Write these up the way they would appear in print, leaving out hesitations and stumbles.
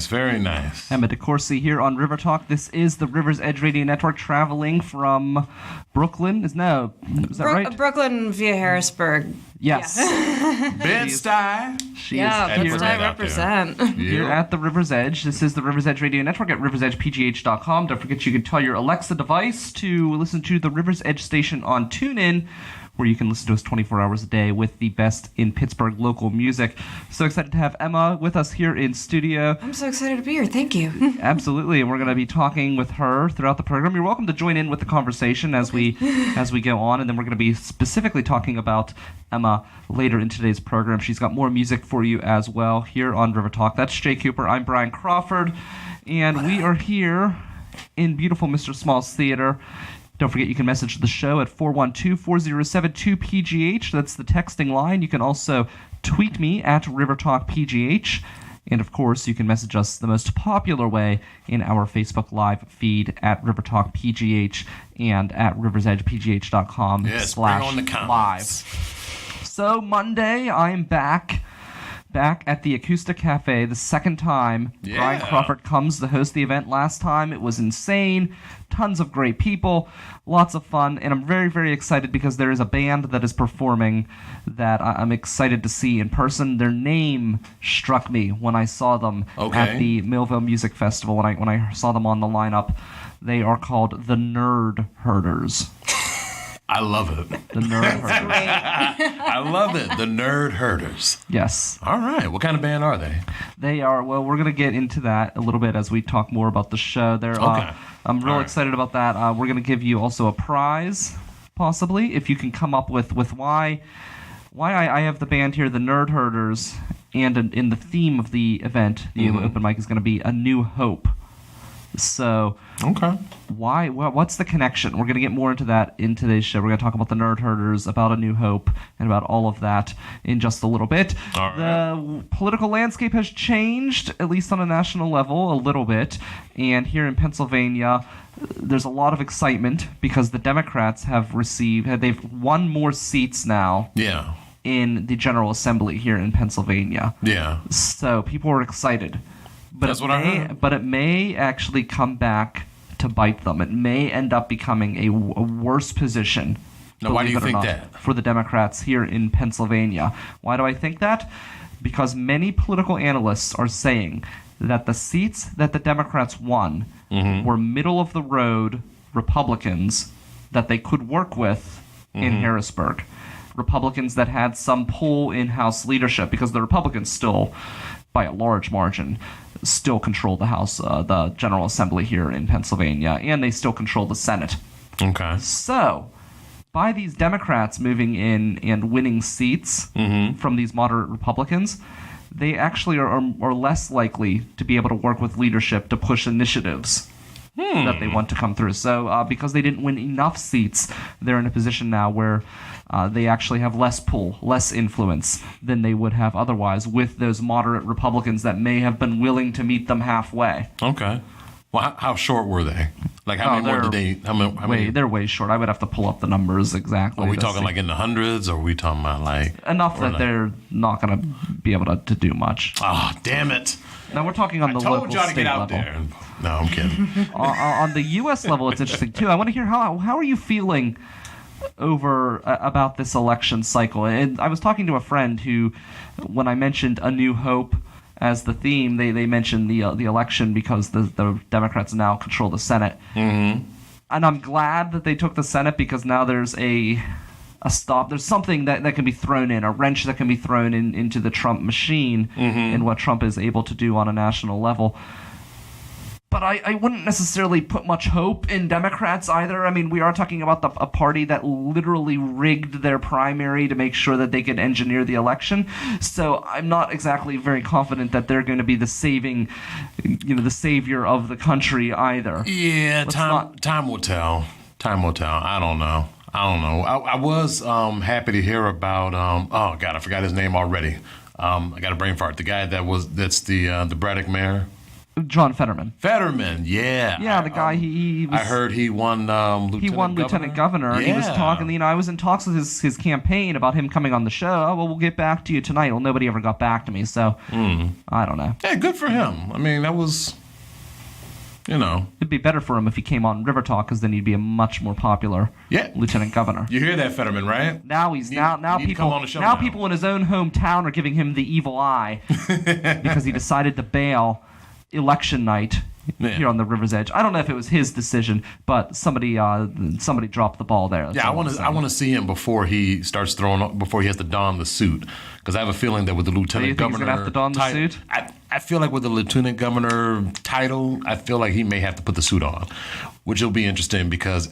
Very nice. Emma DeCorsey here on River Talk. This is the River's Edge Radio Network traveling from Brooklyn. Is that right? Brooklyn via Harrisburg. Yes. Yeah. Bed-Stuy. She is here. Bed-Stuy represent. Here at the River's Edge. This is the River's Edge Radio Network at riversedgepgh.com. Don't forget you can tell your Alexa device to listen to the River's Edge station on TuneIn, where you can listen to us 24 hours a day with the best in Pittsburgh local music. So excited to have Emma with us here in studio. I'm so excited to be here. Thank you. Absolutely, and we're going to be talking with her throughout the program. You're welcome to join in with the conversation as we go on, and then we're going to be specifically talking about Emma later in today's program. She's got more music for you as well here on River Talk. That's Jaye Cooper. I'm Brian Crawford, and we are here in beautiful Mr. Small's Theater. Don't forget you can message the show at 412-407-2PGH. That's the texting line. You can also tweet me at RiverTalkPGH. And of course, you can message us the most popular way in our Facebook Live feed at RiverTalkPGH and at riversedgepgh.com Yes, bring on the comments. live. So Monday, I'm back at the AcoustiCafe the second time. Yeah. Brian Crawford comes to host the event. Last time, it was insane. Tons of great people. Lots of fun. And I'm very, very excited because there is a band that is performing that I'm excited to see in person. Their name struck me when I saw them at the Millville Music Festival. When I saw them on the lineup, they are called Thë Nërd Hërdërs. I love it. Thë Nërd Hërdërs. I love it. Thë Nërd Hërdërs. Yes. All right. What kind of band are they? They are, well, we're going to get into that a little bit as we talk more about the show. Okay. I'm real excited about that. We're going to give you also a prize, possibly, if you can come up with why I have the band here, Thë Nërd Hërdërs, and in the theme of the event, the open mic is going to be A New Hope. So, why? Well, what's the connection? We're going to get more into that in today's show. We're going to talk about the Nërd Hërdërs, about A New Hope, and about all of that in just a little bit. All right. The political landscape has changed, at least on a national level, a little bit. And here in Pennsylvania, there's a lot of excitement because the Democrats they've won more seats now. Yeah. In the General Assembly here in Pennsylvania. Yeah. So people are excited. But That's what I heard. But it may actually come back to bite them. It may end up becoming a worse position. Now, why do you believe it or think not, that? for the Democrats here in Pennsylvania? Why do I think that? Because many political analysts are saying that the seats that the Democrats won were middle-of-the-road Republicans that they could work with in Harrisburg. Republicans that had some pull in House leadership, because the Republicans still, by a large margin, still control the House, the General Assembly here in Pennsylvania, and they still control the Senate. Okay. So, by these Democrats moving in and winning seats from these moderate Republicans, they actually are less likely to be able to work with leadership to push initiatives that they want to come through. So, because they didn't win enough seats, they're in a position now where they actually have less pull, less influence than they would have otherwise with those moderate Republicans that may have been willing to meet them halfway. Okay. Well, how short were they? Like, how many more did they? How many? They're way short. I would have to pull up the numbers exactly. Are we talking like in the hundreds, or are we talking about like enough that they're not going to be able to do much? Oh, damn it! Now we're talking on the Told local y'all to state get out level. there. No, I'm kidding. On the U.S. level, it's interesting too. I want to hear how are you feeling about this election cycle? And I was talking to a friend who, when I mentioned A New Hope as the theme, they mentioned the election because the Democrats now control the Senate. And I'm glad that they took the Senate because now there's a stop. There's something that can be thrown in, a wrench that can be thrown into the Trump machine and what Trump is able to do on a national level. But I wouldn't necessarily put much hope in Democrats either. I mean, we are talking about a party that literally rigged their primary to make sure that they could engineer the election. So I'm not exactly very confident that they're going to be the savior of the country either. Yeah, time will tell. Time will tell. I don't know. I was happy to hear about. Oh God, I forgot his name already. I got a brain fart. The guy that's the Braddock mayor. John Fetterman. Yeah. Yeah, the guy he was, I heard he won lieutenant governor. Yeah. He was talking, I was in talks with his campaign about him coming on the show. Oh, well, we'll get back to you tonight. Well, nobody ever got back to me, so I don't know. Yeah, good for him. I mean, that was, It'd be better for him if he came on River Talk, because then he'd be a much more popular lieutenant governor. You hear that, Fetterman, right? Now people in his own hometown are giving him the evil eye because he decided to bail election night here on the River's Edge. I don't know if it was his decision, but somebody dropped the ball there. I want to see him before he starts before he has to don the suit, because I have a feeling that with the lieutenant governor, he's gonna have to don the suit? I feel like with the lieutenant governor title, I feel like he may have to put the suit on, which will be interesting because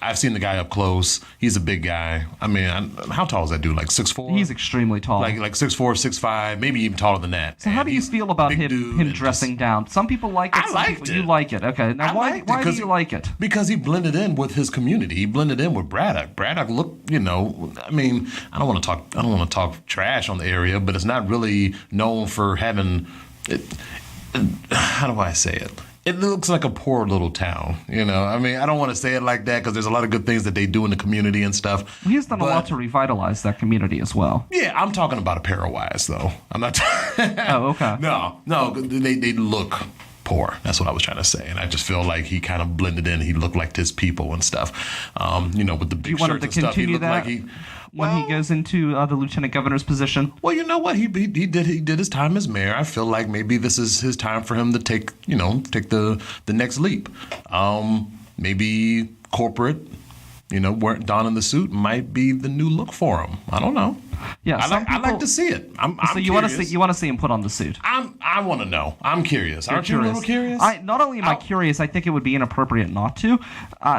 I've seen the guy up close. He's a big guy. I mean, how tall is that dude? Like 6'4"? He's extremely tall. like 6'4", 6'5", maybe even taller than that. So how do you feel about him dressing down? Some people like it. I liked it. You like it. Okay. Now, why do you like it? Because he blended in with his community. He blended in with Braddock. Braddock looked, I mean, I don't want to talk trash on the area, but it's not really known for having it. How do I say it? It looks like a poor little town, I mean, I don't want to say it like that because there's a lot of good things that they do in the community and stuff. He's done a lot to revitalize that community as well. Yeah, I'm talking about apparel-wise, though. I'm not. Oh, okay. No, they look poor. That's what I was trying to say, and I just feel like he kind of blended in. He looked like his people and stuff. With the big shirts and stuff. He looked like he. When he goes into the lieutenant governor's position? Well, you know what? He did his time as mayor. I feel like maybe this is his time for him to take the next leap. Maybe corporate, wearing donning the suit might be the new look for him. I don't know. Yeah, I like to see it. So you want to see him put on the suit? I want to know. I'm curious. Aren't you a little curious? Not only am I curious, I think it would be inappropriate not to.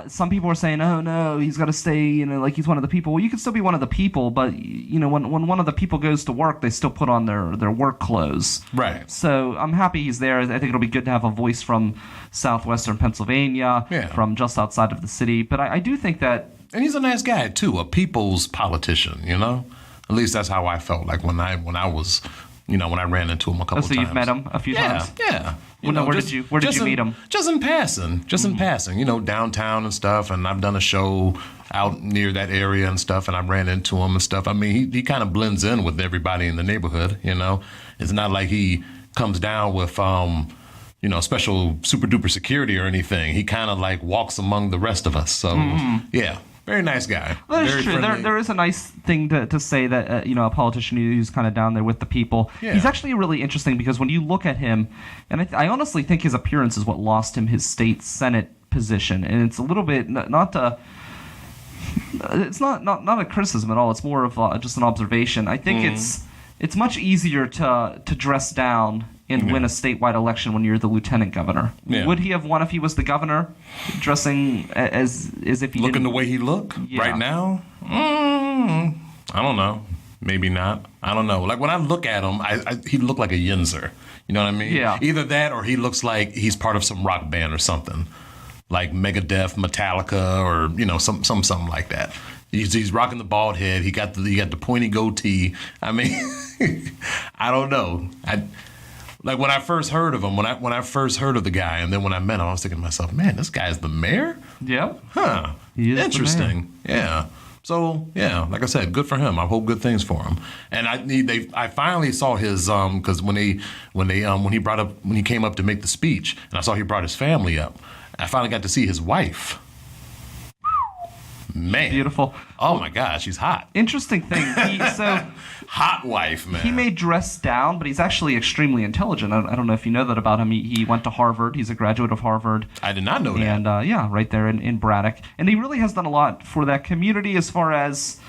Some people are saying, "Oh no, he's got to stay," like he's one of the people. Well, you can still be one of the people, but when one of the people goes to work, they still put on their work clothes. Right. So I'm happy he's there. I think it'll be good to have a voice from southwestern Pennsylvania, from just outside of the city. But I do think that. And he's a nice guy too, a people's politician. At least that's how I felt like when I was, when I ran into him a couple times. So you've met him a few times? Yeah. Where did you meet him? Just in passing. Downtown and stuff. And I've done a show out near that area and stuff, and I ran into him and stuff. I mean, he kind of blends in with everybody in the neighborhood, It's not like he comes down with, special super duper security or anything. He kind of like walks among the rest of us. So, yeah. Very nice guy. That is Very true. There is a nice thing to say that, a politician who's kind of down there with the people. Yeah. He's actually really interesting because when you look at him, and I honestly think his appearance is what lost him his state Senate position. And it's a little bit, it's not a criticism at all. It's more of just an observation. I think it's much easier to dress down and win a statewide election when you're the lieutenant governor. Yeah. Would he have won if he was the governor, dressing as if he looking the way he look right now? I don't know. Maybe not. I don't know. Like when I look at him, he looked like a Yinzer. You know what I mean? Yeah. Either that or he looks like he's part of some rock band or something, like Megadeth, Metallica, or something like that. He's rocking the bald head. He got the pointy goatee. I mean, I don't know. Like when I first heard of him, when I first heard of the guy, and then when I met him, I was thinking to myself, man, this guy's the mayor? Yeah. Huh. He is interesting. The mayor. Yeah. So yeah, like I said, good for him. I hope good things for him. And I finally saw his because when he came up to make the speech, and I saw he brought his family up, I finally got to see his wife. Man. Beautiful. Oh my gosh, she's hot. Interesting thing. Hot wife, man. He may dress down, but he's actually extremely intelligent. I don't know if you know that about him. He went to Harvard. He's a graduate of Harvard. I did not know that. And right there in Braddock. And he really has done a lot for that community as far as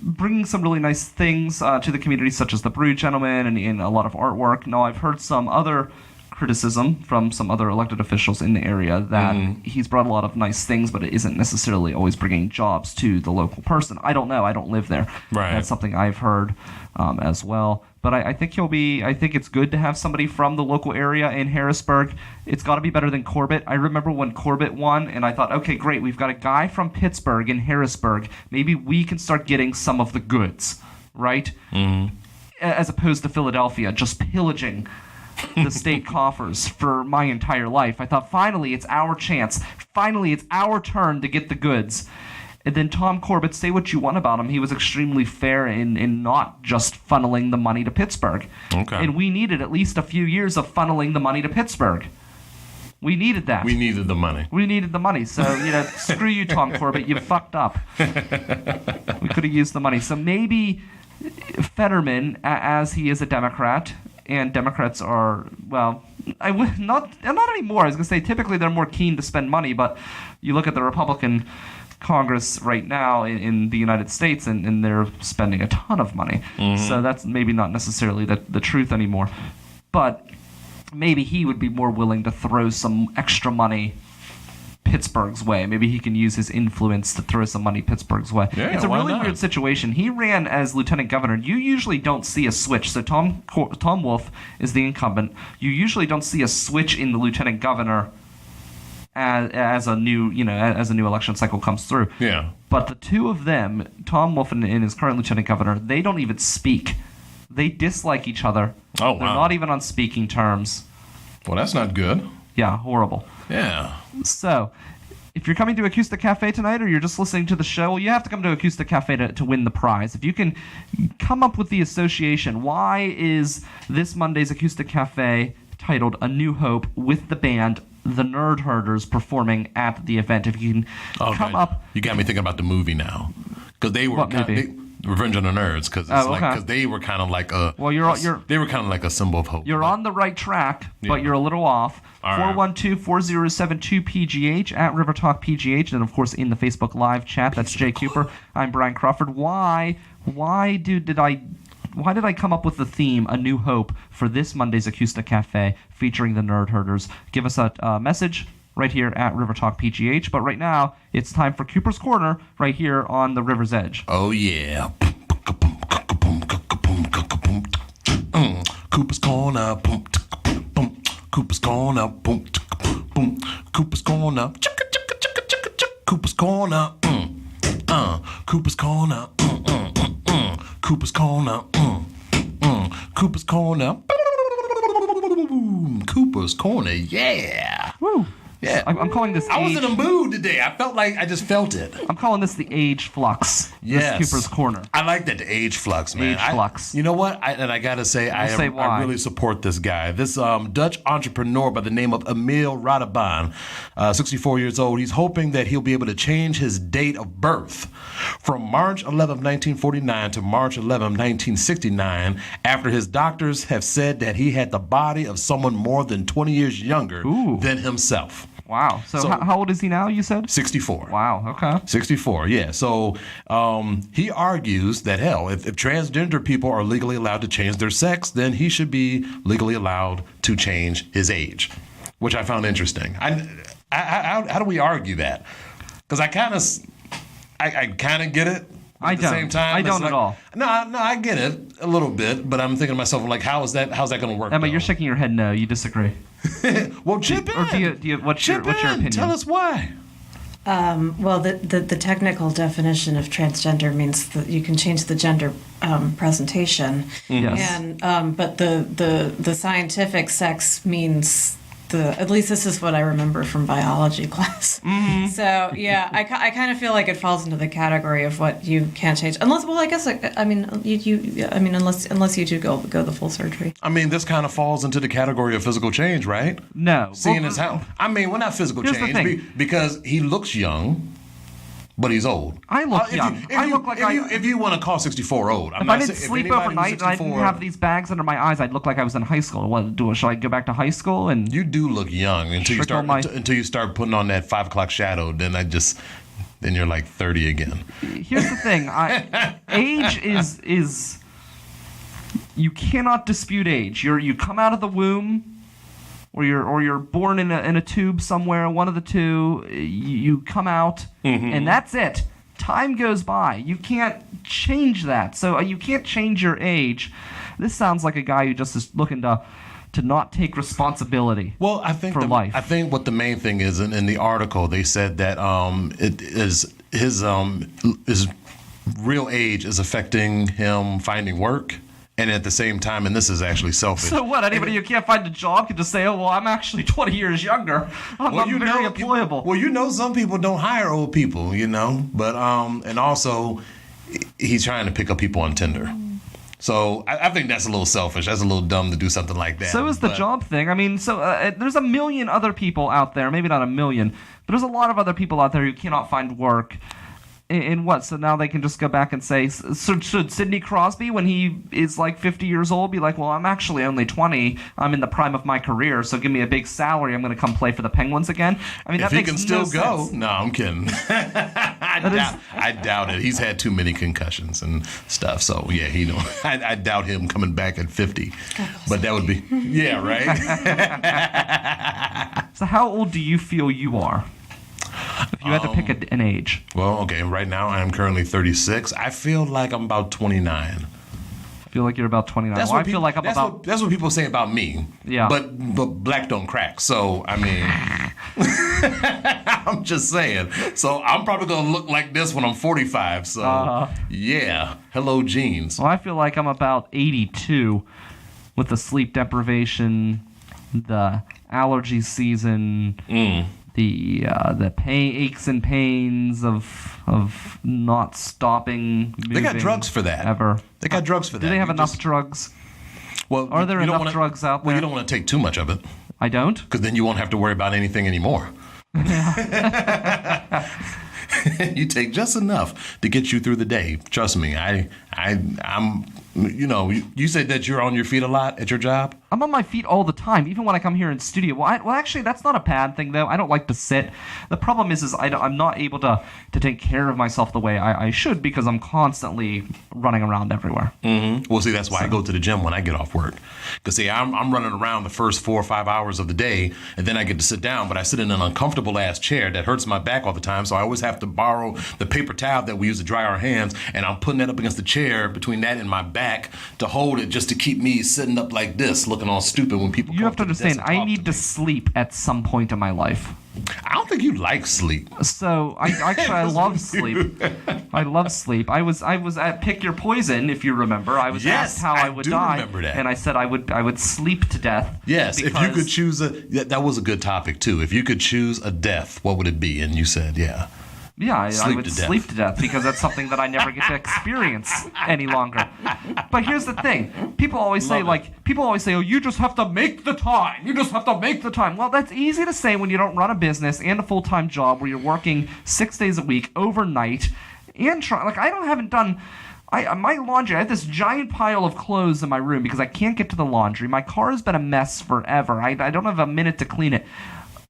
bringing some really nice things to the community, such as the Brew Gentleman and a lot of artwork. Now, I've heard some other criticism from some other elected officials in the area that he's brought a lot of nice things, but it isn't necessarily always bringing jobs to the local person. I don't know. I don't live there. Right. That's something I've heard as well. But I think I think it's good to have somebody from the local area in Harrisburg. It's got to be better than Corbett. I remember when Corbett won, and I thought, okay, great. We've got a guy from Pittsburgh in Harrisburg. Maybe we can start getting some of the goods, right? As opposed to Philadelphia just pillaging the state coffers for my entire life. I thought, finally, it's our chance. Finally, it's our turn to get the goods. And then Tom Corbett, say what you want about him, he was extremely fair in not just funneling the money to Pittsburgh. Okay. And we needed at least a few years of funneling the money to Pittsburgh. We needed that. We needed the money. We needed the money. So, screw you, Tom Corbett. You fucked up. We could have used the money. So maybe Fetterman, as he is a Democrat, and Democrats are, well, not anymore. I was going to say typically they're more keen to spend money, but you look at the Republican Congress right now in the United States, and they're spending a ton of money. So that's maybe not necessarily the truth anymore. But maybe he would be more willing to throw some extra money Pittsburgh's way. Maybe he can use his influence to throw some money Pittsburgh's way. Yeah, it's a why really not? weird situation. He ran as lieutenant governor. You usually don't see a switch. So Tom Wolf is the incumbent. You usually don't see a switch in the lieutenant governor as a new election cycle comes through. Yeah. But the two of them, Tom Wolf and his current lieutenant governor, they don't even speak. They dislike each other. Oh, wow. They're not even on speaking terms. Well, that's not good. Yeah, horrible. Yeah. So, if you're coming to AcoustiCafe tonight or you're just listening to the show, well, you have to come to AcoustiCafe to win the prize. If you can come up with the association, why is this Monday's AcoustiCafe titled A New Hope with the band Thë Nërd Hërdërs performing at the event? If you can come up... You got me thinking about the movie now. Because they were... What movie? Revenge of the Nerds, because they were kind of like a. Well, they were kind of like a symbol of hope. You're on the right track, but you're a little off. 412-4072-PGH at River Talk PGH, and of course in the Facebook Live chat. That's Jaye Cooper. I'm Brian Crawford. Why did I come up with the theme A New Hope for this Monday's AcoustiCafe featuring the Nerd Herders? Give us a message right here at River Talk PGH. But right now, it's time for Cooper's Corner right here on the River's Edge. Oh, yeah. Cooper's Corner. Cooper's Corner. Cooper's Corner. Cooper's Corner. Cooper's Corner. Cooper's Corner. Cooper's Corner. Cooper's Corner, yeah. Woo. Yeah. I'm calling this I was in a mood today. I just felt it. I'm calling this the age flux. Yes. This Cooper's Corner. I like that, the age flux, man. Age flux. You know what? I got to say, I really support this guy. This Dutch entrepreneur by the name of Emil Radeban, 64 years old. He's hoping that he'll be able to change his date of birth from March 11, 1949 to March 11, 1969, after his doctors have said that he had the body of someone more than 20 years younger than himself. Wow. So how old is he now, you said? 64. Wow, okay. 64, yeah. So he argues that, hell, if transgender people are legally allowed to change their sex, then he should be legally allowed to change his age, which I found interesting. How do we argue that? Because I kind of get it. At the same time, I don't at all. No, I get it a little bit, but I'm thinking to myself, like, how's that going to work? Emma, though? you're shaking your head no. You disagree. Well, chip in. Or do you what's your opinion? Tell us why. Well, the technical definition of transgender means that you can change the gender presentation, Yes. and but the scientific sex means at least this is what I remember from biology class. Mm-hmm. So yeah, I kind of feel like it falls into the category of what you can't change, unless unless you do go the full surgery. I mean, this kind of falls into the category of physical change, right? No. Seeing as how, well, not physical Here's the change, thing. because he looks young, but he's old. I look young. If you want to call 64 old, if I didn't sleep overnight and I didn't have these bags under my eyes, I'd look like I was in high school. Should I go back to high school? And you do look young until you start putting on that 5 o'clock shadow. Then you're like 30 again. Here's the thing: age is you cannot dispute age. You come out of the womb, or you're born in a tube somewhere. One of the two. You come out, and that's it. Time goes by. You can't change that. So you can't change your age. This sounds like a guy who just is looking to not take responsibility. Well, I think life. I think what the main thing is in the article, they said that it is his real age is affecting him finding work. And at the same time, and this is actually selfish. So what? Anybody who can't find a job can just say, "Oh, well, I'm actually 20 years younger. I'm very employable." Some people don't hire old people, But and also, he's trying to pick up people on Tinder. So I think that's a little selfish. That's a little dumb to do something like that. So is the job thing. I mean, there's a million other people out there. Maybe not a million, but there's a lot of other people out there who cannot find work. In what? So now they can just go back and say, should Sidney Crosby, when he is like 50 years old, be like, well, I'm actually only 20. I'm in the prime of my career, so give me a big salary. I'm going to come play for the Penguins again. I mean, if that he makes can still go. sense. No, I'm kidding. I doubt it. He's had too many concussions and stuff. So, yeah, I doubt him coming back at 50. But that would be, yeah, right? So how old do you feel you are? If you had to pick an age. Well, okay, right now I am currently 36. I feel like I'm about 29. I feel like you're about 29. Well, I feel like I'm about... That's what people say about me. Yeah. But black don't crack. So, I mean... I'm just saying. So, I'm probably going to look like this when I'm 45. So, yeah. Hello, jeans. Well, I feel like I'm about 82 with the sleep deprivation, the allergy season, the aches and pains of not stopping moving. They got drugs for that. Ever. They got drugs for that. Do they have enough drugs? Well, are there enough drugs out there? Well, you don't want to take too much of it. I don't? Because then you won't have to worry about anything anymore. You take just enough to get you through the day. Trust me. I'm. You said that you're on your feet a lot at your job. I'm on my feet all the time, even when I come here in studio. Well, actually, that's not a bad thing, though. I don't like to sit. The problem is I'm not able to take care of myself the way I should because I'm constantly running around everywhere. Mm-hmm. Well, see, that's why I go to the gym when I get off work. Because, see, I'm running around the first 4 or 5 hours of the day, and then I get to sit down, but I sit in an uncomfortable-ass chair that hurts my back all the time, so I always have to borrow the paper towel that we use to dry our hands, and I'm putting that up against the chair between that and my back to hold it just to keep me sitting up like this, looking all stupid when people You have to understand, I need to sleep at some point in my life. I don't think you like sleep. So I love sleep. I love sleep. I was at Pick Your Poison, if you remember. I was asked how I would die, remember that. and I said I would sleep to death. Yes, if you could choose that was a good topic too. If you could choose a death, what would it be? And you said, yeah. Yeah, I would sleep to death because that's something that I never get to experience any longer. But here's the thing. People always say, oh, you just have to make the time. You just have to make the time. Well, that's easy to say when you don't run a business and a full-time job where you're working 6 days a week, overnight, and my laundry, I have this giant pile of clothes in my room because I can't get to the laundry. My car has been a mess forever. I don't have a minute to clean it.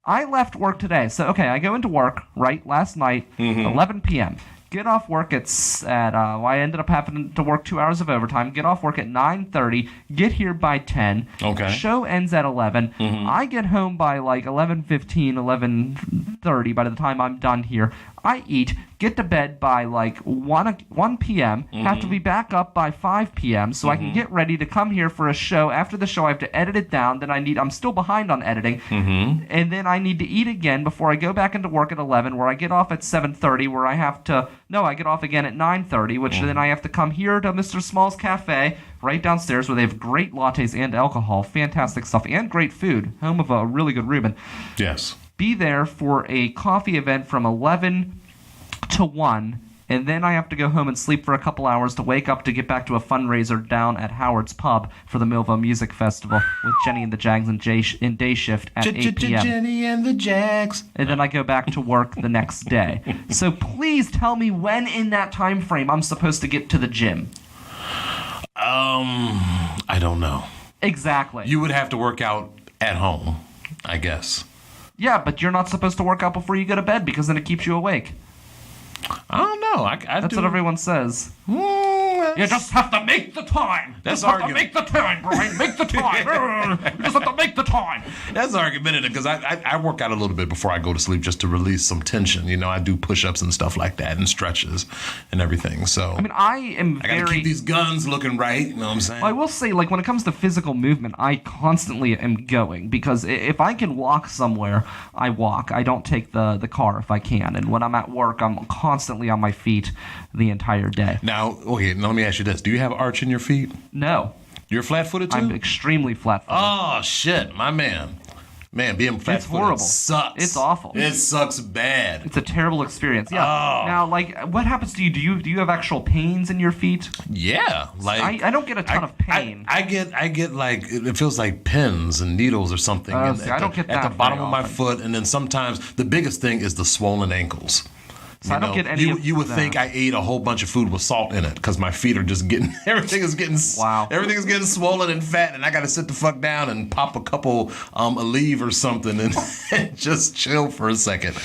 I left work today. So, okay, I go into work, right, last night, 11 p.m. Get off work I ended up having to work 2 hours of overtime. Get off work at 9:30. Get here by 10. Okay. Show ends at 11. I get home by like 11:15, 11:30 by the time I'm done here. I eat, get to bed by like 1 p.m., have to be back up by 5 p.m. so I can get ready to come here for a show. After the show, I have to edit it down. Then I'm still behind on editing. And then I need to eat again before I go back into work at 11, where I get off at 7:30, where I have to... No, I get off again at 9:30, which then I have to come here to Mr. Small's Cafe, right downstairs, where they have great lattes and alcohol, fantastic stuff, and great food, home of a really good Reuben. Yes. Be there for a coffee event from 11 to 1, and then I have to go home and sleep for a couple hours to wake up to get back to a fundraiser down at Howard's Pub for the Millville Music Festival with Jenny and the Jags in day shift at 8 p.m. Jenny and the Jags. And then I go back to work the next day. So please tell me when in that time frame I'm supposed to get to the gym. I don't know. Exactly. You would have to work out at home, I guess. Yeah, but you're not supposed to work out before you go to bed because then it keeps you awake. I don't know. That's what everyone says. You just have to make the time. That's have to make the time, Brian. Make the time. You just have to make the time. That's argumentative because I work out a little bit before I go to sleep just to release some tension. You know, I do push-ups and stuff like that and stretches and everything. So I mean, I got to keep these guns looking right. You know what I'm saying? I will say, like, when it comes to physical movement, I constantly am going because if I can walk somewhere, I walk. I don't take the car if I can. And when I'm at work, I'm constantly on my feet the entire day. Now, okay, let me ask you this. Do you have arch in your feet? No. You're flat-footed too? I'm extremely flat-footed. Oh, shit, my man. Man, being flat-footed sucks. It's awful. It sucks bad. It's a terrible experience. Yeah. Oh. Now, like, what happens to you? Do you have actual pains in your feet? Yeah. Like I don't get a ton of pain. I get like, it feels like pins and needles or something I don't get that at the bottom very of my often. foot, and then sometimes the biggest thing is the swollen ankles. So I don't get any of You would that. think I ate a whole bunch of food with salt in it because my feet are just getting everything is getting swollen and fat, and I got to sit the fuck down and pop a couple Aleve or something and just chill for a second,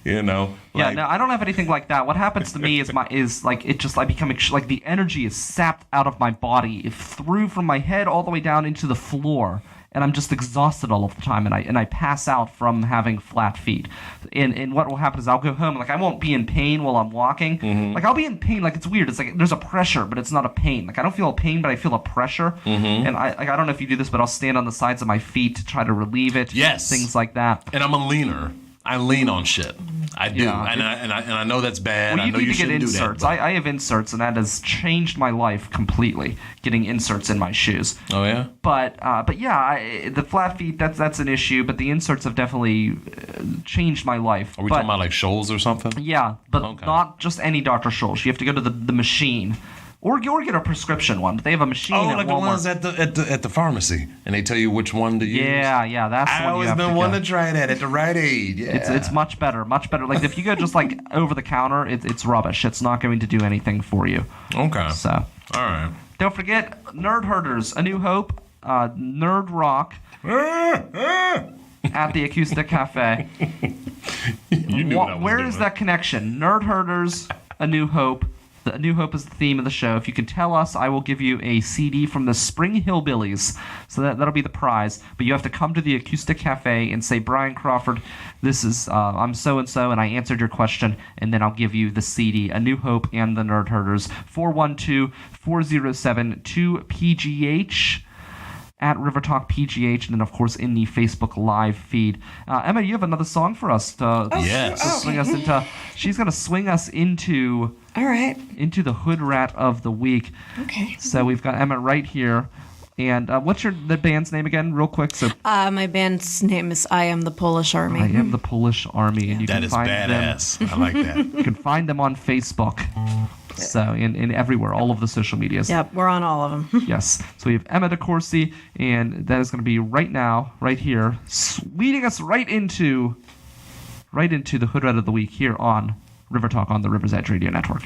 you know. Yeah, no, I don't have anything like that. What happens to me I become like the energy is sapped out of my body, through from my head all the way down into the floor. and I'm just exhausted all of the time, and I pass out from having flat feet. And what will happen is I'll go home, like I won't be in pain while I'm walking. Like I'll be in pain, like it's weird. It's like there's a pressure, but it's not a pain. Like I don't feel a pain, but I feel a pressure. And I don't know if you do this, but I'll stand on the sides of my feet to try to relieve it. Yes. Things like that. And I'm a leaner. I lean on shit. I do, Yeah. and I know that's bad. Well, I know need you to get shouldn't do inserts. that. I have inserts, and that has changed my life completely. Getting inserts in my shoes. Oh yeah. But yeah, the flat feet, that's an issue. But the inserts have definitely changed my life. Are we but, talking about like Shoals or something? Yeah, but Okay. not just any Dr. Scholl's. You have to go to the machine, or get a prescription one. But they have a machine Oh, at like Walmart. the ones at the pharmacy, and they tell you which one to use. Yeah, that's the I one you always have been to one go. to try that at the Rite Aid. Yeah. It's much better. Like if you go just like over the counter, it's rubbish. It's not going to do anything for you. Okay. So All right. don't forget Nerd Herders, A New Hope, Nerd Rock at the Acoustic Cafe. You knew what I was Where doing. is that connection? Nerd Herders, A New Hope. A New Hope is the theme of the show. If you can tell us, I will give you a CD from the Spring Hillbillies. So that'll be the prize. But you have to come to the Acoustic Cafe and say, Brian Crawford, this is, I'm so-and-so, and I answered your question, and then I'll give you the CD, A New Hope and the Nerd Herders. 412-407-2PGH at River Talk PGH, and then, of course, in the Facebook Live feed. Emma, you have another song for us to Yes. swing us into. She's going to swing us into All right. the Hood Rat of the Week. Okay. So we've got Emma right here. And what's the band's name again, real quick? So My band's name is I Am the Polish Army. I Am the Polish Army, and you That can is find badass. I like that. them. You can find them on Facebook. So in everywhere, all of the social medias. Yep, we're on all of them. Yes. So we have Emma DeCorsey, and that is going to be right now, right here, leading us right into the Hood Rat of the Week here on River Talk on the River's Edge Radio Network.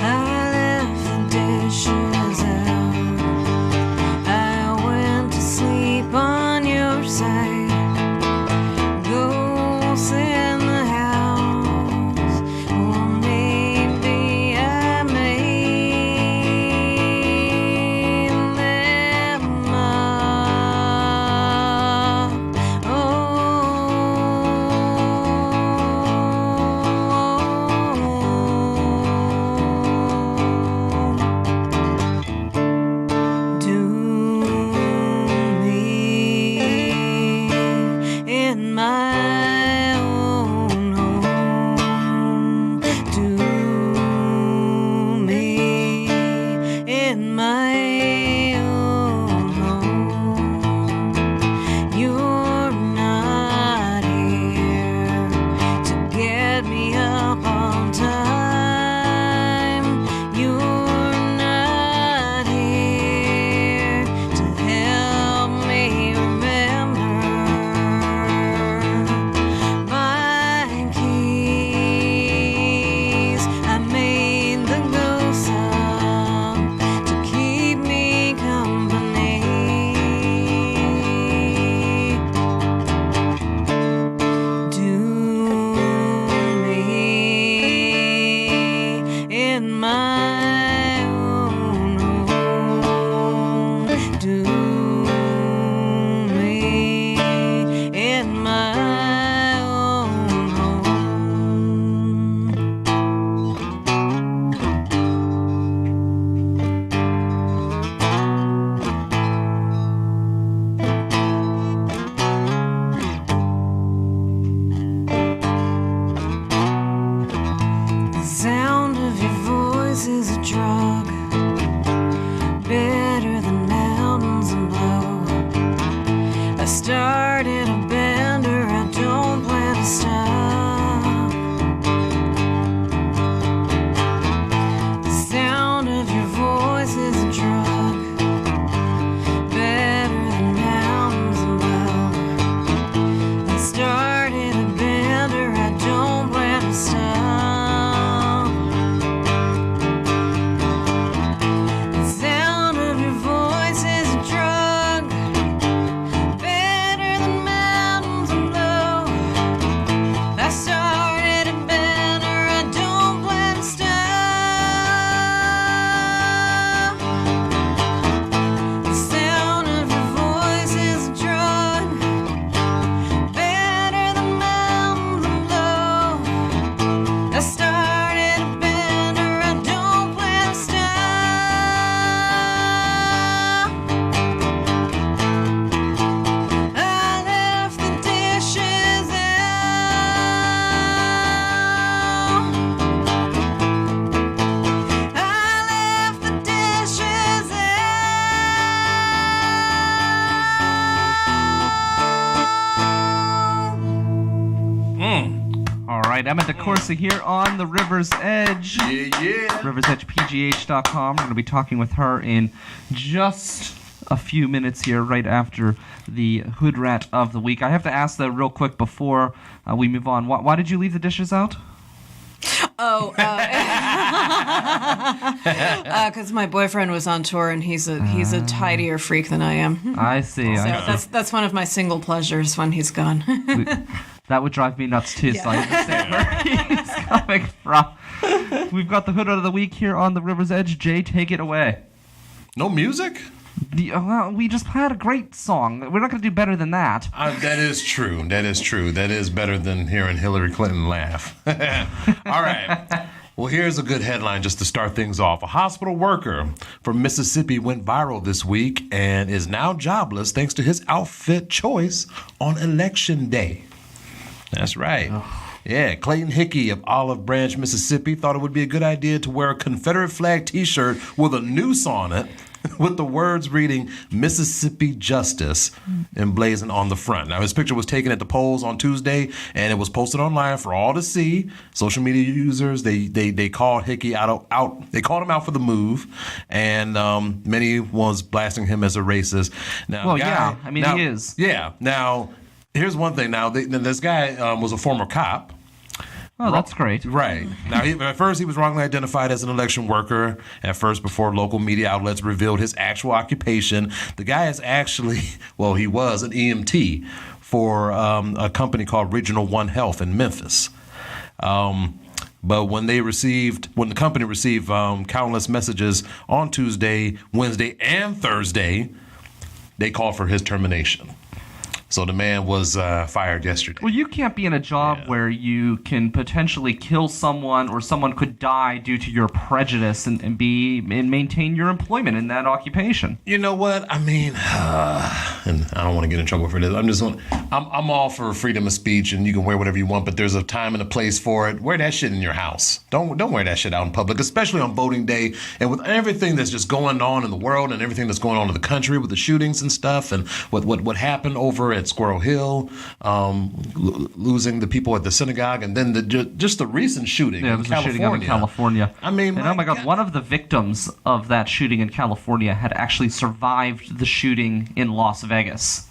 I left the dishes out. I went to sleep on your side. Ghosts in the house. Or maybe I made them up. Do me in my own home. Do me in my own home. You're not here to get me up on time. You're not here to help me remember my keys. I made the ghosts up to keep me company. Do me in my own home. Do me in my own home. The sound of your voice is a drug, better than mountains and blow. I started a bender, I don't plan to stop. The sound of your voice is a drug, better than mountains and blow. I started a bender, I don't plan to stop. right, Emma DeCorsey here on the River's Edge. Yeah. RiversEdgePGH.com. We're going to be talking with her in just a few minutes here, right after the Hood Rat of the Week. I have to ask, though, real quick before we move on, why did you leave the dishes out? Oh, because my boyfriend was on tour, and he's a tidier freak than I am. I see. So that's one of my single pleasures when he's gone. That would drive me nuts too, so I understand where he's coming from. We've got the Hood of the Week here on the River's Edge. Jay, take it away. No music? Well, we just had a great song. We're not going to do better than that. That is true. That is better than hearing Hillary Clinton laugh. All right. Well, here's a good headline just to start things off. A hospital worker from Mississippi went viral this week and is now jobless thanks to his outfit choice on Election Day. That's right. Yeah, Clayton Hickey of Olive Branch, Mississippi, thought it would be a good idea to wear a Confederate flag T-shirt with a noose on it, with the words reading Mississippi Justice emblazoned on the front. Now, his picture was taken at the polls on Tuesday, and it was posted online for all to see. Social media users, they called Hickey out. They called him out for the move, and many was blasting him as a racist. Now, he is. Yeah. Now, here's one thing. Now, this guy was a former cop. Oh, that's great. Right. Now, at first, he was wrongly identified as an election worker. At first, before local media outlets revealed his actual occupation, the guy is actually, well, he was an EMT for a company called Regional One Health in Memphis. But when the company received countless messages on Tuesday, Wednesday, and Thursday, they called for his termination. So the man was fired yesterday. Well, you can't be in a job where you can potentially kill someone or someone could die due to your prejudice and maintain your employment in that occupation. You know what? I mean, and I don't want to get in trouble for this. I'm all for freedom of speech and you can wear whatever you want, but there's a time and a place for it. Wear that shit in your house. Don't wear that shit out in public, especially on voting day. And with everything that's just going on in the world and everything that's going on in the country with the shootings and stuff and what happened over at Squirrel Hill, losing the people at the synagogue, and then just the recent shooting in California. Shooting up in California. I mean, and oh my God, one of the victims of that shooting in California had actually survived the shooting in Las Vegas.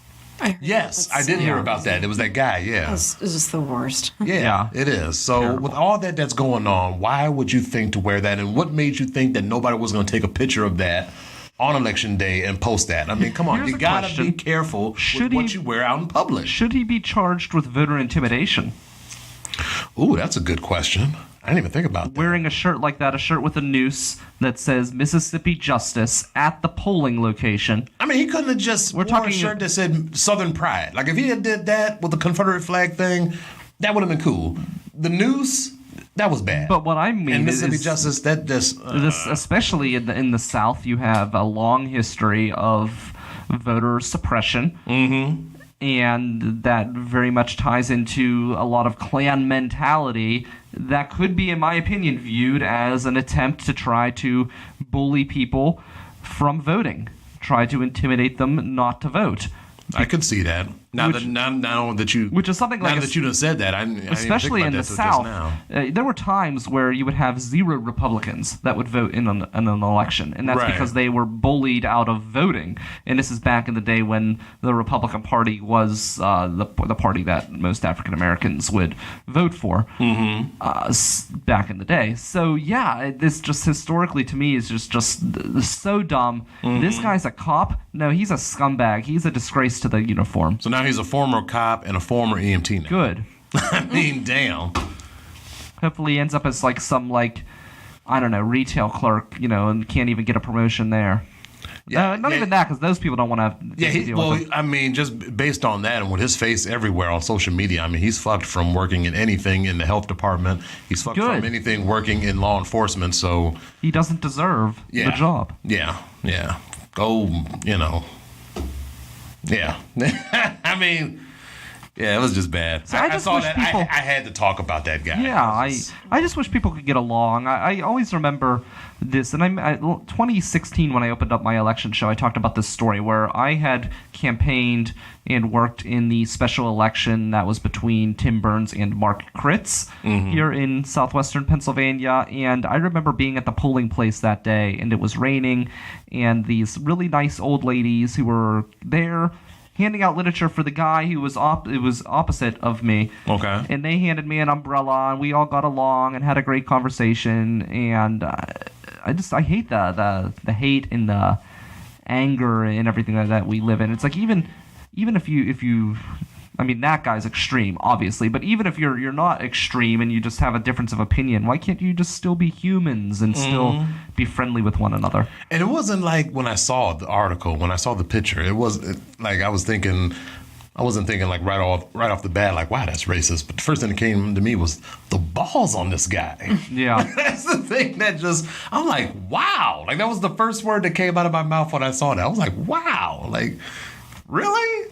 Yes, I did hear about that. It was that guy, yeah. It's just the worst. Yeah, it is. So terrible. With all that's going on, why would you think to wear that? And what made you think that nobody was going to take a picture of that on Election Day and post that? I mean, come on, you got to be careful with what you wear out in public. Should he be charged with voter intimidation? Ooh, that's a good question. I didn't even think about that. Wearing a shirt like that, a shirt with a noose that says Mississippi Justice at the polling location. I mean, he couldn't have just worn a shirt that said Southern Pride. Like, if he had did that with the Confederate flag thing, that would have been cool. The noose, that was bad. But what I mean and Mississippi Justice, that just... especially in the South, you have a long history of voter suppression. Mm-hmm. And that very much ties into a lot of Klan mentality that could be, in my opinion, viewed as an attempt to try to bully people from voting, try to intimidate them not to vote. I could see that. Now that you done said that, especially in the South, there were times where you would have 0 Republicans that would vote in an election, and that's because they were bullied out of voting. And this is back in the day when the Republican Party was the party that most African Americans would vote for. Mm-hmm. Back in the day. So yeah, this just historically to me is just so dumb. Mm-hmm. This guy's a cop. No, he's a scumbag. He's a disgrace to the uniform. So now he's a former cop and a former EMT now. Good. I mean, damn. Hopefully he ends up as some retail clerk, and can't even get a promotion there. Not even that, because those people don't want to deal with him. I mean, just based on that and with his face everywhere on social media, I mean, he's fucked from working in anything in the health department. He's fucked from anything working in law enforcement, so... He doesn't deserve the job. Yeah. Go, Yeah. I mean... Yeah, it was just bad. So I just saw wish that. people- I had to talk about that guy. Yeah, I just wish people could get along. I always remember this, and 2016 when I opened up my election show, I talked about this story where I had campaigned and worked in the special election that was between Tim Burns and Mark Kritz here in southwestern Pennsylvania, and I remember being at the polling place that day, and it was raining, and these really nice old ladies who were there handing out literature for the guy who was opposite of me. Okay. And they handed me an umbrella, and we all got along and had a great conversation. And I hate the hate and the anger and everything like that we live in. It's like even if you I mean, that guy's extreme, obviously, but even if you're not extreme and you just have a difference of opinion, why can't you just still be humans and still be friendly with one another? And it wasn't like when I saw the article, when I saw the picture, I wasn't thinking like right off the bat, like, wow, that's racist. But the first thing that came to me was the balls on this guy. Yeah. That's the thing that I'm like, wow. Like, that was the first word that came out of my mouth when I saw that. I was like, wow. Like, really?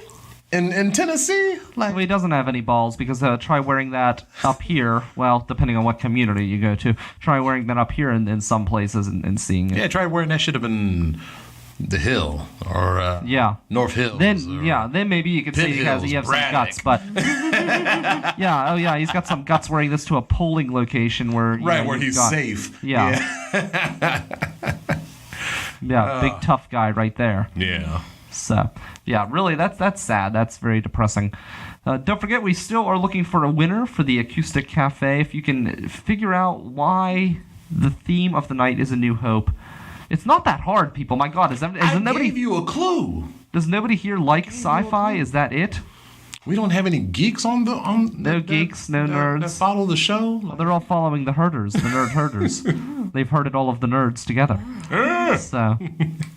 In Tennessee? Like, Well, he doesn't have any balls because try wearing that up here. Well, depending on what community you go to, try wearing that up here in some places and seeing it. yeah, try wearing that shit up in the Hill or North Hills. Then maybe you could say he has some guts, but he's got some guts wearing this to a polling location where where he's safe. Yeah, big tough guy right there. Yeah. So, yeah, really, that's sad. That's very depressing. Don't forget, we still are looking for a winner for the Acoustic Cafe. If you can figure out why the theme of the night is A New Hope, it's not that hard, people. My God, I gave you a clue. Does nobody here like sci-fi? Is that it? We don't have any geeks on No geeks, no nerds. that follow the show. They're all following the Herders, the Nerd Herders. They've herded all of the nerds together. So,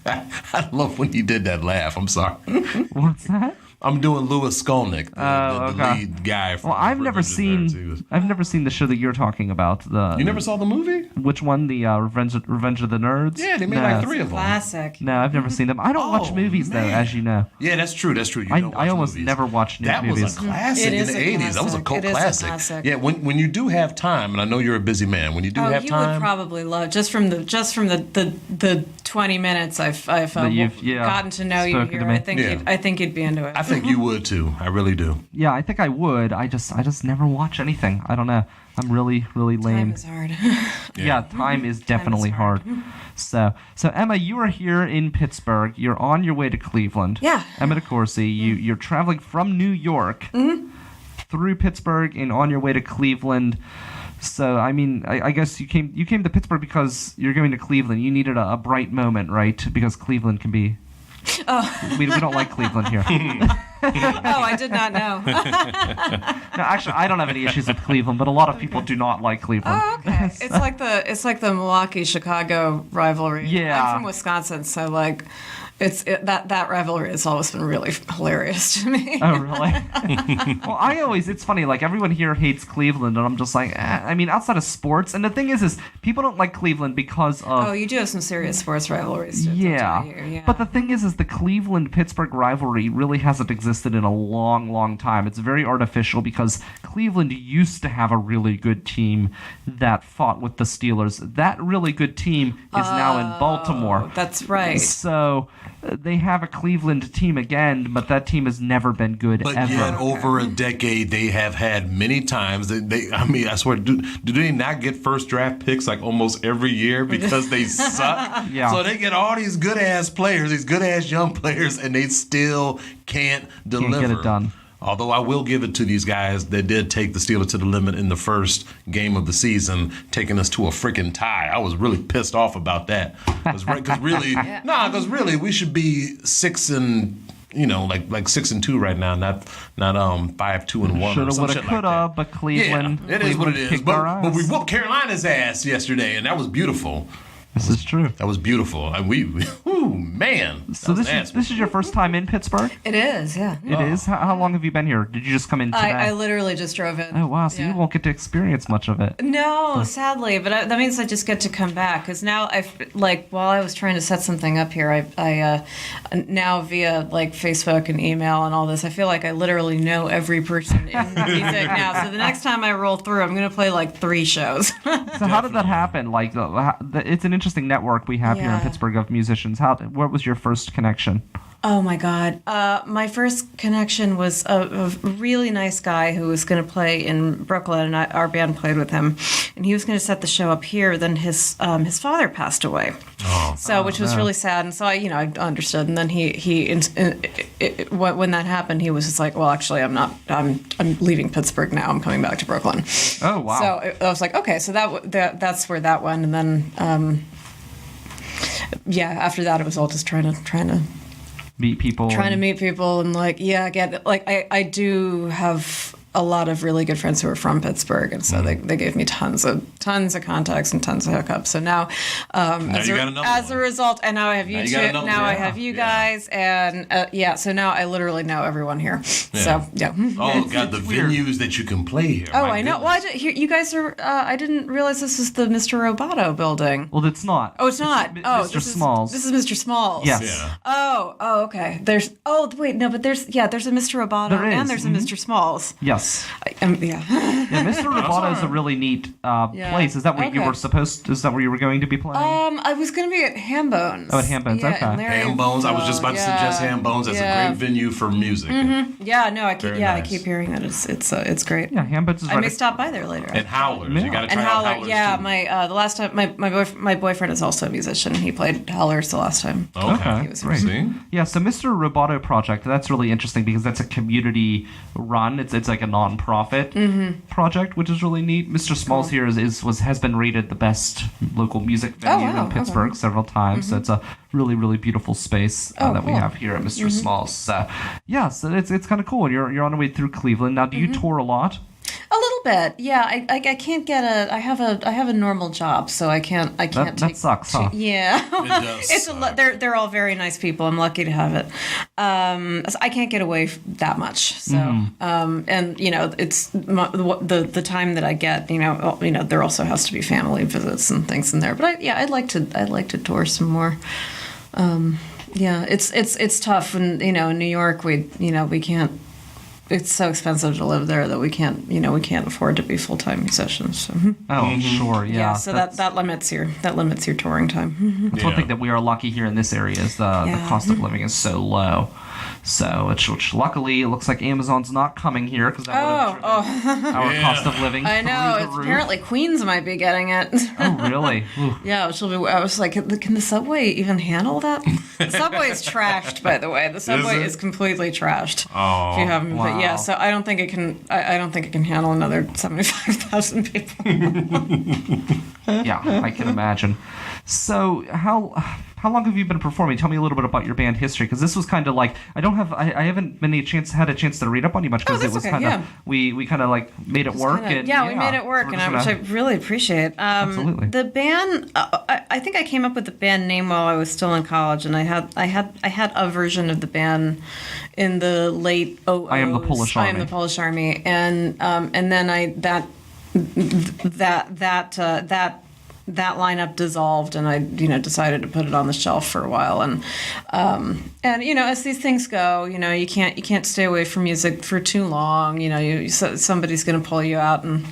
I love when you did that laugh. I'm sorry. what's that? I'm doing Louis Skolnick, the lead guy. From Well, I've never Revenge seen the show that you're talking about. You never saw the movie? Which one? The Revenge of the Nerds? Yeah, they made like 3 of them. Classic. No, I've never seen them. I don't watch movies though, as you know. Yeah, that's true. That's true. I almost never watch That movies. was a classic It in is the a 80s. That was a cult classic. It is a classic. classic. Yeah, when you do have time, and I know you're a busy man, when you do have you time. would probably love just from the 20 minutes I've gotten to know you spoken to here. me. I think you'd be into it. I think you would too. I really do. Yeah, I think I would. I just never watch anything. I don't know. I'm really lame. Time is hard. Yeah, time is definitely hard. So Emma, you are here in Pittsburgh. You're on your way to Cleveland. Yeah. Emma DeCorsey, you're traveling from New York through Pittsburgh and on your way to Cleveland. So, I mean, I guess you came to Pittsburgh because you're going to Cleveland. You needed a bright moment, right? Because Cleveland can be... Oh. We don't like Cleveland here. Oh, I did not know. No, actually, I don't have any issues with Cleveland, but a lot of people do not like Cleveland. Oh, okay. It's like the Milwaukee-Chicago rivalry. Yeah. I'm from Wisconsin, so like that rivalry has always been really hilarious to me. Oh, really? Well, it's funny, like, everyone here hates Cleveland, and I'm just like, I mean, outside of sports, and the thing is people don't like Cleveland because of... Oh, you do have some serious sports rivalries, too. Yeah. But the thing is the Cleveland-Pittsburgh rivalry really hasn't existed in a long, long time. It's very artificial because Cleveland used to have a really good team that fought with the Steelers. That really good team is now in Baltimore. That's right. So... they have a Cleveland team again, but that team has never been good But ever. yet, over a decade, they have had many times. I mean, I swear, do they not get first draft picks like almost every year because they suck? Yeah. So they get all these good ass players, these good ass young players, and they still can't deliver. Can't get it done. Although I will give it to these guys that did take the Steelers to the limit in the first game of the season, taking us to a freaking tie. I was really pissed off about that. Because really, we should be 6-2 right now, not 5-2-1. Shoulda, or woulda, shit coulda, like that. but Cleveland. Yeah, it is what it is. kicked our But we ass. whooped Carolina's ass yesterday, and that was beautiful. This is true. That was beautiful. And ooh, man. So this is your first time in Pittsburgh? It is, yeah. It is? How long have you been here? Did you just come in today? I literally just drove in. Oh, wow. So you won't get to experience much of it. No, sadly, but that means I just get to come back because now while I was trying to set something up here, I now via like Facebook and email and all this, I feel like I literally know every person in music now. So the next time I roll through, I'm going to play like 3 shows. So how did that happen? Like, it's an interesting network we have here in Pittsburgh of musicians. What was your first connection? Oh my God. My first connection was a really nice guy who was going to play in Brooklyn, and our band played with him. And he was going to set the show up here. Then his father passed away, which was really sad. And so I understood. And then when that happened, he was just like, well, actually, I'm leaving Pittsburgh now. I'm coming back to Brooklyn. Oh wow. So I was like, okay, so that's where that went. And then after that, it was all just trying to meet people. To meet people and I do have a lot of really good friends who are from Pittsburgh, and so they gave me tons of contacts and tons of hookups. So now, as a result, and now I have you two. Now I have you guys, and so now I literally know everyone here. Yeah. So yeah. Oh God, the venues that you can play here. Oh, I know. Well, you guys are. I didn't realize this was the Mr. Roboto building. Well, it's not. Oh, it's not. Mr. Smalls. This is Mr. Smalls. Yes. Yeah. Oh, okay. There's. Oh, wait, no, but there's a Mr. Roboto and there's a Mr. Smalls. Yes. Yeah, Mr. Roboto is a really neat place. Is that where you were Is that where you were going to be playing? I was going to be at Hambones. Oh, at Hambones. Okay. Hambones. I was just about to suggest Hambones as a great venue for music. Mm-hmm. Yeah, no, I Nice. keep hearing that it's great. Yeah, Hambones is. I may stop by there later. And Howlers. You got to try out Howlers. Yeah, too. the last time my boyfriend is also a musician. He played Howlers the last time. Okay. He was Great. See? Yeah, so Mr. Roboto Project, that's really interesting because that's a community run. It's like a non-profit project, which is really neat. Mr. Smalls here has been rated the best local music venue in Pittsburgh several times. So it's a really, really beautiful space that we have here at Mr. Smalls. So it's kind of cool. And you're on the way through Cleveland. Now, do you tour a lot? A little bit, yeah. I can't get I have a normal job, so I can't take. That sucks, huh? Yeah, It does it's suck. they're all very nice people. I'm lucky to have it. So I can't get away that much. So and it's the time that I get. There also has to be family visits and things in there. But I'd like to tour some more. It's tough when in New York we can't. It's so expensive to live there that we can't afford to be full-time musicians. So. Oh, sure, yeah. So that limits your touring time. That's one thing that we are lucky here in this area is the cost of living is so low. So, which luckily it looks like Amazon's not coming here because that would have driven our cost of living. I know. Apparently, Queens might be getting it. Oh, really? Yeah, which will be. I was like, can the subway even handle that? The subway is trashed, by the way. The subway is completely trashed. Oh, if you haven't, wow. But yeah. So I don't think it can. I don't think it can handle another 75,000 people. Yeah, I can imagine. So how long have you been performing? Tell me a little bit about your band history, because this was kind of like I haven't had a chance to read up on you much because it was kind of we kind of like made it work. We made it work, which I really appreciate. Absolutely. The band, I think I came up with the band name while I was still in college, and I had a version of the band in the late '00s. I Am the Polish Army. I Am the Polish Army, and then that lineup dissolved, and I decided to put it on the shelf for a while, and as these things go, you can't stay away from music for too long. Somebody's going to pull you out and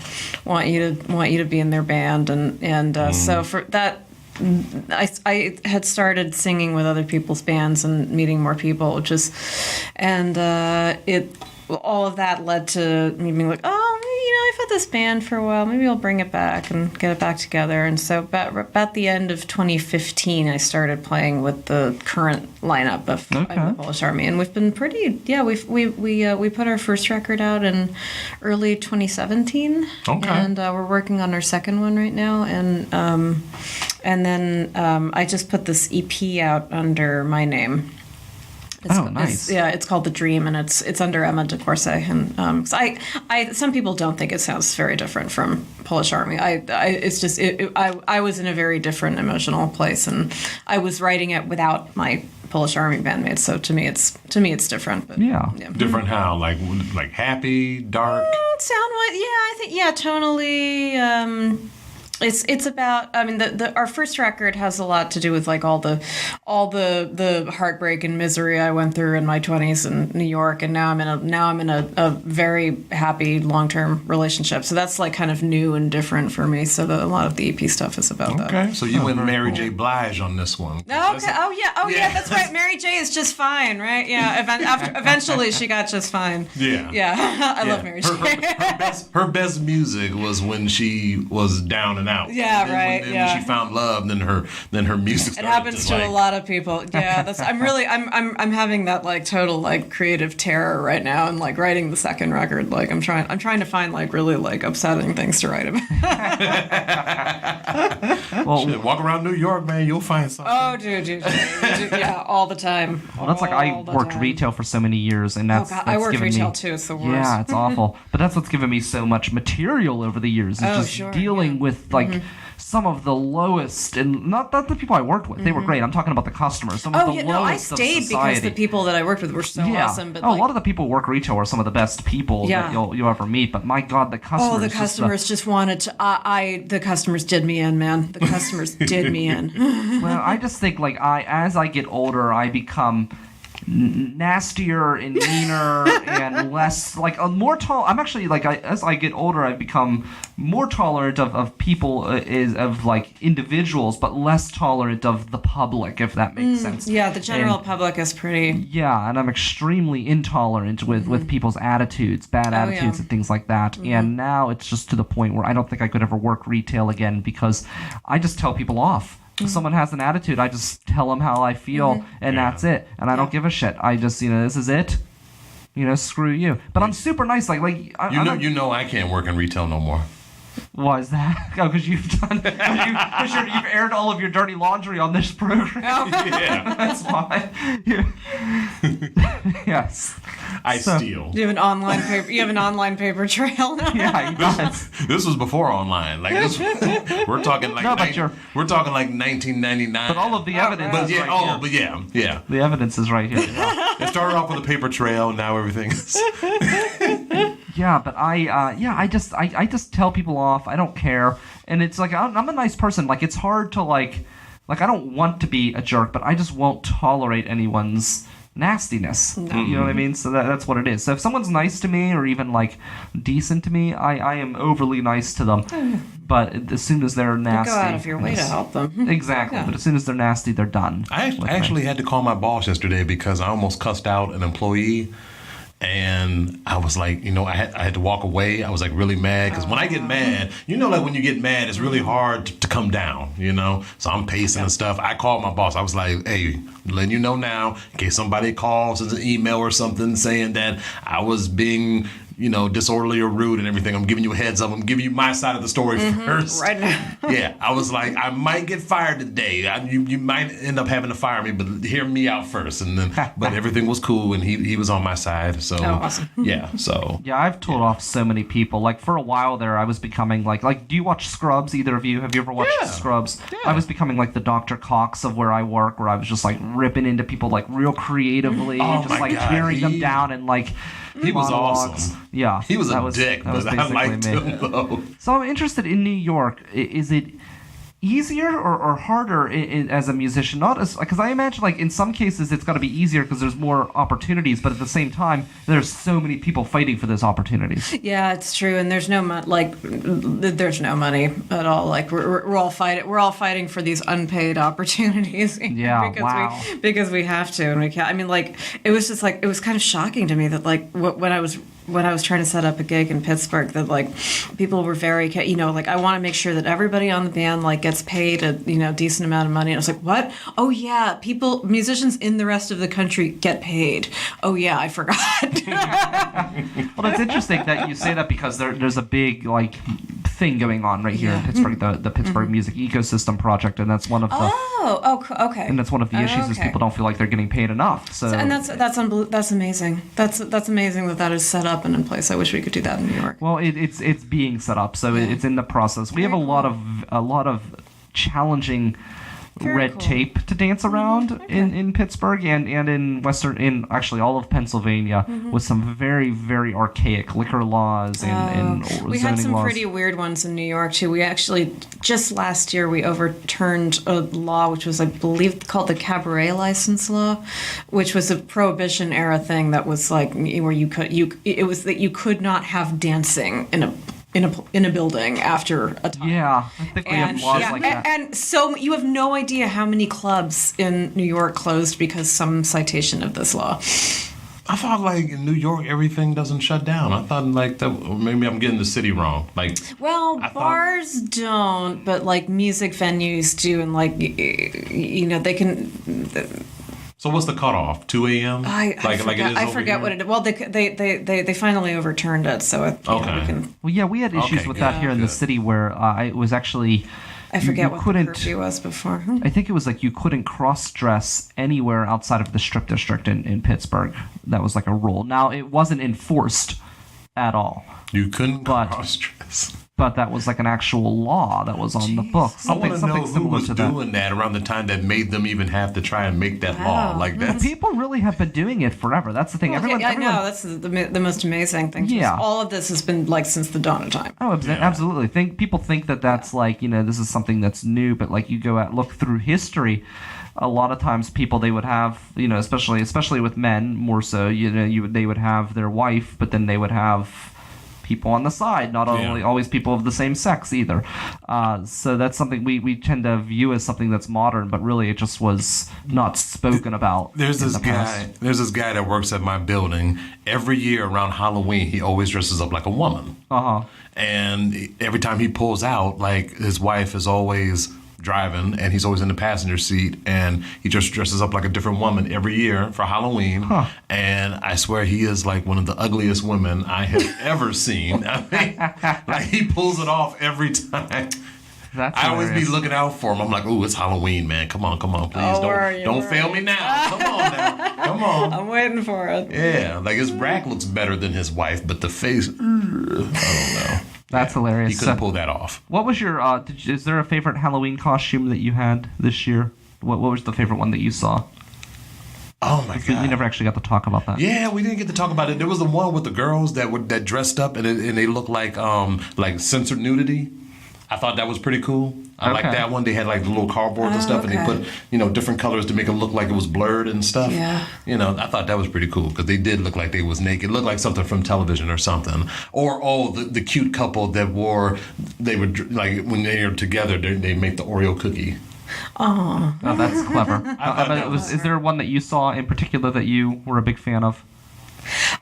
want you to be in their band, and so for that. I had started singing with other people's bands and meeting more people, all of that led to me being like, I've had this band for a while. Maybe I'll bring it back and get it back together. And so about the end of 2015, I started playing with the current lineup of the Polish Army, and we've been pretty. Yeah, we put our first record out in early 2017, and we're working on our second one right now, and then I just put this EP out under my name. Nice. It's called The Dream, and it's under Emma DeCorsey. And 'cause I some people don't think it sounds very different from Polish Army. I was in a very different emotional place, and I was writing it without my Polish Army bandmates. So to me, it's different. But, Yeah. Different how? Like happy, dark? Sound-wise, I think, tonally, it's about, I mean, our first record has a lot to do with like all the heartbreak and misery I went through in my 20s in New York, and now I'm in a very happy long-term relationship. So that's like kind of new and different for me. So a lot of the EP stuff is about that. Okay, so you went Mary J. Blige on this one. Oh, okay. Yeah, that's right. Mary J. is just fine, right? Yeah. Eventually, she got just fine. Yeah. Yeah. I love Mary J. Her best music was when she was down and out. Yeah, and then right. When she found love, then her music. It happens to a lot of people. Yeah, I'm having that like total like creative terror right now, and like writing the second record. Like I'm trying to find like really like upsetting things to write about. Well, shit, walk around New York, man, you'll find something. Oh, dude, yeah, all the time. Well, that's like I worked retail for so many years, and that's I worked given retail me, too. It's the worst. Yeah, it's awful. But that's what's given me so much material over the years. Is just dealing with like some of the lowest, and not the people I worked with. They were great. I'm talking about the customers. Some of the lowest I of stayed society. because the people that I worked with were so awesome. But a lot of the people who work retail are some of the best people that you'll ever meet. But my God, the customers. Oh, the customers just wanted to. The customers did me in, man. The customers did me in. Well, I just think like as I get older, I become nastier and meaner and less like more I'm actually like as I get older, I become more tolerant of people of like individuals, but less tolerant of the public, if that makes sense. Yeah, the general public is pretty. Yeah, and I'm extremely intolerant with people's attitudes, bad attitudes, and things like that. And now it's just to the point where I don't think I could ever work retail again, because I just tell people off. If someone has an attitude, I just tell them how I feel, and that's it. And I don't give a shit. I just, this is it. Screw you. But I'm super nice. Like I can't work in retail no more. Why is that? Oh, because you've done, you've aired all of your dirty laundry on this program. Yeah, that's why. Yes. I steal. You have an online paper. You have an online paper trail now. Yeah, he does. This was before online. Like this, we're talking like we're talking like 1999. But all of the evidence. But yeah, right here. yeah. The evidence is right here. Yeah. It started off with a paper trail, and now everything is. Yeah, but I just tell people off. I don't care, and it's like I'm a nice person. Like it's hard to like I don't want to be a jerk, but I just won't tolerate anyone's nastiness. No. You know what I mean? So that's what it is. So if someone's nice to me or even like decent to me, I am overly nice to them. But as soon as they're nasty, you go out of your way to help them. Exactly. Yeah. But as soon as they're nasty, they're done. I actually had to call my boss yesterday because I almost cussed out an employee. And I was like, I had to walk away. I was like really mad because when I get mad, like when you get mad, it's really hard to come down, So I'm pacing and stuff. I called my boss. I was like, hey, letting you know now, in case somebody calls, sends an email or something saying that I was being, disorderly or rude and everything. I'm giving you a heads up. I'm giving you my side of the story first. Right now. Yeah, I was like, I might get fired today. You might end up having to fire me, but hear me out first. And then, but everything was cool, and he was on my side. So awesome. Yeah, so yeah, I've told off so many people. Like for a while there, I was becoming like. Do you watch Scrubs? Either of you? Have you ever watched Scrubs? Yeah. I was becoming like the Dr. Cox of where I work, where I was just like ripping into people like real creatively, just like tearing them down and like. He was monologues. Awesome. Yeah. He was a dick, but I liked him, though. So I'm interested in New York. Is it easier or harder as a musician? Not as, because I imagine like in some cases it's got to be easier because there's more opportunities, but at the same time there's so many people fighting for those opportunities. Yeah, it's true, and there's no there's no money at all. Like we're all fighting for these unpaid opportunities. Yeah, because we have to, and we can't. I mean, like it was just like it was kind of shocking to me that like when I was trying to set up a gig in Pittsburgh, that like people were very, like I want to make sure that everybody on the band like gets paid a decent amount of money. And I was like, what? Oh yeah, musicians in the rest of the country get paid. Oh yeah, I forgot. Well, it's interesting that you say that because there's a big like thing going on right here in Pittsburgh, the Pittsburgh Music Ecosystem Project, and that's one of the okay. and that's one of the issues is people don't feel like they're getting paid enough. So and that's amazing. That's amazing that is set up and in place. I wish we could do that in New York. well, it's being set up, so it's in the process. We have a lot of challenging red tape to dance around in Pittsburgh and in actually all of Pennsylvania with some very, very archaic liquor laws and zoning we had some laws. pretty weird ones in New York too. We actually just last year we overturned a law which was, I believe, called the cabaret license law, which was a prohibition era thing that was like where it was that you could not have dancing in a building after a time. Yeah, I think we have laws like that. And so you have no idea how many clubs in New York closed because some citation of this law. I thought like in New York everything doesn't shut down. I thought like that. Maybe I'm getting the city wrong. Like, well, bars don't, but like music venues do, and like they can. So what's the cutoff? 2 a.m. I forget what it is. Well, they finally overturned it, so we can. Well, yeah, we had issues with that here in the city where it was actually. I forget what the curfew was before. I think it was like you couldn't cross-dress anywhere outside of the strip district in Pittsburgh. That was like a rule. Now, it wasn't enforced at all. You couldn't cross-dress. But that was like an actual law that was on the books. I want to know who was doing that around the time that made them even have to try and make that law. Like that. People really have been doing it forever. That's the thing. Well, everyone, I know. That's the most amazing thing. Yeah. All of this has been like since the dawn of time. Oh, absolutely. People think that that's like, this is something that's new, but like you go out, look through history. A lot of times people, they would have, especially with men more so, they would have their wife, but then they would have people on the side, not only always people of the same sex either. So that's something we tend to view as something that's modern, but really it just was not spoken about. There's this guy that works at my building. Every year around Halloween, he always dresses up like a woman. And every time he pulls out, like his wife is always driving and he's always in the passenger seat, and he just dresses up like a different woman every year for Halloween. And I swear he is like one of the ugliest women I have ever seen. I mean, like he pulls it off every time. I always be looking out for him. I'm like, "Ooh, it's Halloween, man! Come on, please don't fail me now. Come on now, come on." I'm waiting for it. Yeah, like his rack looks better than his wife, but the face, I don't know. That's hilarious. He couldn't pull that off. What was your? Is there a favorite Halloween costume that you had this year? What was the favorite one that you saw? Oh my God! We never actually got to talk about that. Yeah, we didn't get to talk about it. There was the one with the girls that dressed up and they looked like censored nudity. I thought that was pretty cool. I like that one. They had like the little cardboards and stuff, and they put different colors to make it look like it was blurred and stuff. Yeah. I thought that was pretty cool because they did look like they was naked. It looked like something from television or something. Or the cute couple that they would like when they are together, they make the Oreo cookie. Oh, that's clever. Is there one that you saw in particular that you were a big fan of?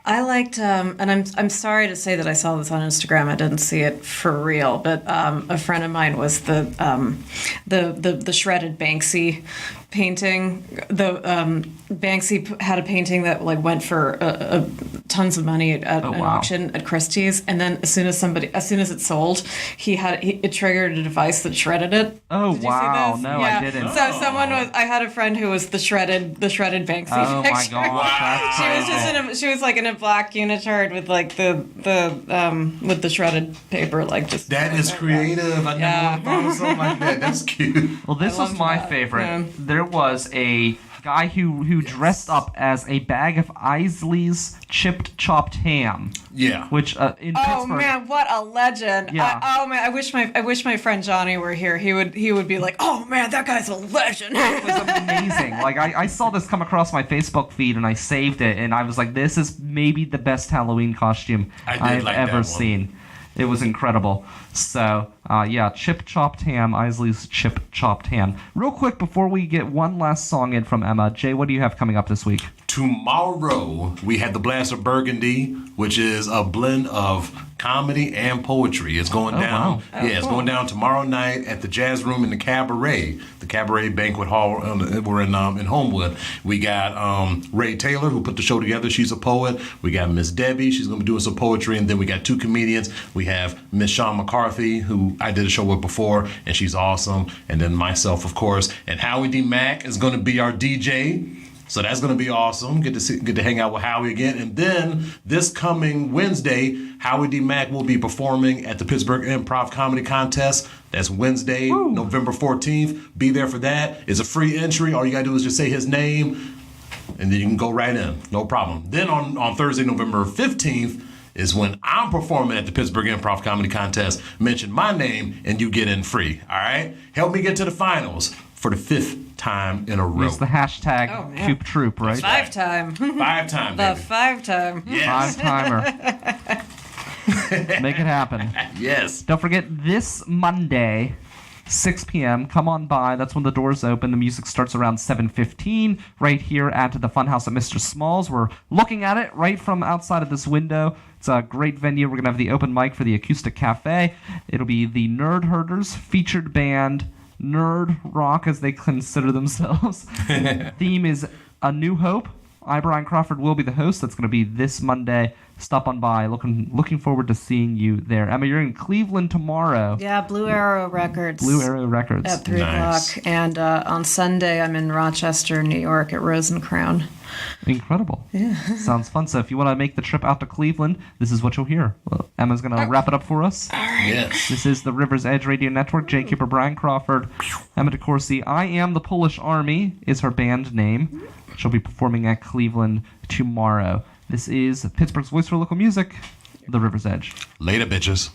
I liked, and I'm sorry to say that I saw this on Instagram. I didn't see it for real, but a friend of mine was the shredded Banksy painting. The Banksy had a painting that like went for tons of money at an auction at Christie's, and then as soon as it sold, it triggered a device that shredded it. Oh, Did you wow! see this? No, yeah. I didn't. So I had a friend who was the shredded Banksy. Oh picture. my gosh! She was like in a black unitard with like with the shredded paper, like just. That is creative. I never thought of something like that. That's cute. Well, this was my favorite. Yeah. There was a guy who dressed up as a bag of Isley's chipped chopped ham. Yeah. Which in Pittsburgh. Oh man, what a legend! Yeah. I wish my friend Johnny were here. He would be like, oh man, that guy's a legend. It was amazing. Like I saw this come across my Facebook feed and I saved it, and I was like, this is maybe the best Halloween costume I've ever seen. It was incredible. So, Chip Chopped Ham, Isley's Chip Chopped Ham. Real quick, before we get one last song in from Emma, Jay, what do you have coming up this week? Tomorrow, we had the Blast of Burgundy, which is a blend of comedy and poetry. It's going down. Wow. It's going down tomorrow night at the Jazz Room in the Cabaret Banquet Hall. We're in Homewood. We got Ray Taylor, who put the show together. She's a poet. We got Miss Debbie. She's going to be doing some poetry. And then we got 2 comedians. We have Miss Shawn McCarthy, who I did a show with before, and she's awesome. And then myself, of course. And Howie D. Mack is going to be our DJ. So that's going to be awesome. Get to hang out with Howie again. And then this coming Wednesday, Howie D. Mack will be performing at the Pittsburgh Improv Comedy Contest. That's Wednesday, November 14th. Be there for that. It's a free entry. All you got to do is just say his name, and then you can go right in. No problem. Then on Thursday, November 15th, is when I'm performing at the Pittsburgh Improv Comedy Contest. Mention my name, and you get in free. All right? Help me get to the finals for the 5th time in a row. Use the hashtag Coop Troop, right? 5-time. 5-time, The baby. 5-time. Yes. 5-timer. Make it happen. Yes. Don't forget, this Monday, 6 p.m., come on by. That's when the doors open. The music starts around 7:15 right here at the Funhouse at Mr. Small's. We're looking at it right from outside of this window. It's a great venue. We're going to have the open mic for the AcoustiCafe. It'll be the Nërd Hërdërs featured band, nerd rock as they consider themselves. Theme is A New Hope. I, Brian Crawford, will be the host. That's going to be this Monday. Stop on by. Looking forward to seeing you there. Emma, you're in Cleveland tomorrow. Yeah, Blue Arrow Records. Blue Arrow Records. At 3 Nice. o'clock. And on Sunday, I'm in Rochester, New York at Rose and Crown. Incredible. Yeah. Sounds fun. So if you want to make the trip out to Cleveland, this is what you'll hear. Well, Emma's going to wrap it up for us. Yes. This is the River's Edge Radio Network. Jaye Cooper, Brian Crawford, Emma DeCorsey. I Am the Polish Army is her band name. She'll be performing at Cleveland tomorrow. This is Pittsburgh's voice for local music, the River's Edge. Later, bitches.